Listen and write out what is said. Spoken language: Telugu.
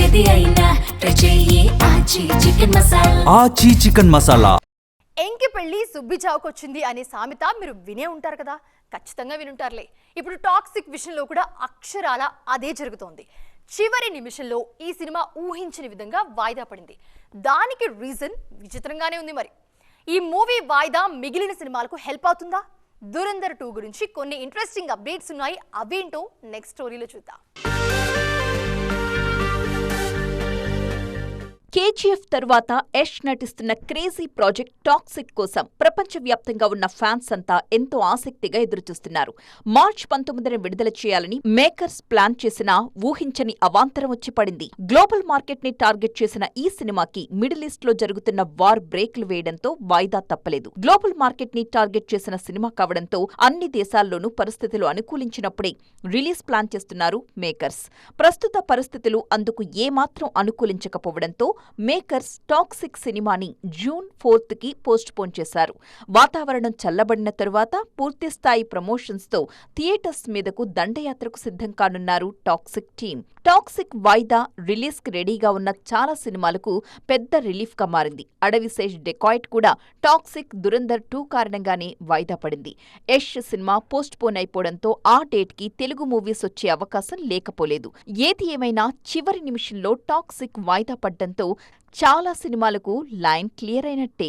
ఏది అయినా ట్రై చెయ్యి ఆచి చికెన్ మసాలా. ఆచి చికెన్ మసాలా. ఎంకి పెళ్లి సుబ్బి చావుకొచ్చింది అనే సామెత మీరు వినే ఉంటారు కదా, ఖచ్చితంగా వినుంటారులే. ఇప్పుడు టాక్సిక్ విషయంలో కూడా అక్షరాల అదే జరుగుతోంది. చివరి నిమిషంలో ఈ సినిమా ఊహించని విధంగా వాయిదా పడింది. దానికి రీజన్ విచిత్రంగానే ఉంది. మరి ఈ మూవీ వాయిదా మిగిలిన సినిమాలకు హెల్ప్ అవుతుందా? దురంధర్ 2 గురించి కొన్ని ఇంట్రెస్టింగ్ అప్డేట్స్ ఉన్నాయి. అవేంటో నెక్స్ట్ స్టోరీలో చూద్దాం. కేజీఎఫ్ తరువాత యష్ నటిస్తున్న క్రేజీ ప్రాజెక్ట్ టాక్సిక్ కోసం ప్రపంచవ్యాప్తంగా ఉన్న ఫ్యాన్స్ అంతా ఎంతో ఆసక్తిగా ఎదురుచూస్తున్నారు. మార్చ్ 19న విడుదల చేయాలని మేకర్స్ ప్లాన్ చేసినా ఊహించని అవాంతరం వచ్చి పడింది. గ్లోబల్ మార్కెట్ ని టార్గెట్ చేసిన ఈ సినిమాకి మిడిల్ ఈస్ట్ లో జరుగుతున్న వార్ బ్రేక్లు వేయడంతో వాయిదా తప్పలేదు. గ్లోబల్ మార్కెట్ ని టార్గెట్ చేసిన సినిమా కావడంతో అన్ని దేశాల్లోనూ పరిస్థితులు అనుకూలించినప్పుడే రిలీజ్ ప్లాన్ చేస్తున్నారు మేకర్స్. ప్రస్తుత పరిస్థితులు అందుకు ఏమాత్రం అనుకూలించకపోవడంతో మేకర్స్ టాక్సిక్ సినిమాని జూన్ 4కి పోస్ట్ పోన్ చేశారు. వాతావరణం చల్లబడిన తరువాత పూర్తిస్థాయి ప్రమోషన్స్ తో థియేటర్స్ మీదకు దండయాత్రకు సిద్ధం కానున్నారు టాక్సిక్ టీం. టాక్సిక్ వాయిదా రిలీజ్ కి రెడీగా ఉన్న చాలా సినిమాలకు పెద్ద రిలీఫ్ గా మారింది. అడవిశేష్ డెకాయిట్ కూడా టాక్సిక్ దురంధర్ 2 కారణంగానే వాయిదా పడింది. యష్ సినిమా పోస్ట్ పోన్ అయిపోవడంతో ఆ డేట్ కి తెలుగు మూవీస్ వచ్చే అవకాశం లేకపోలేదు. ఏది ఏమైనా చివరి నిమిషంలో టాక్సిక్ వాయిదా పడ్డంతో చాలా సినిమాలకు లైన్ క్లియర్ అయినట్టే.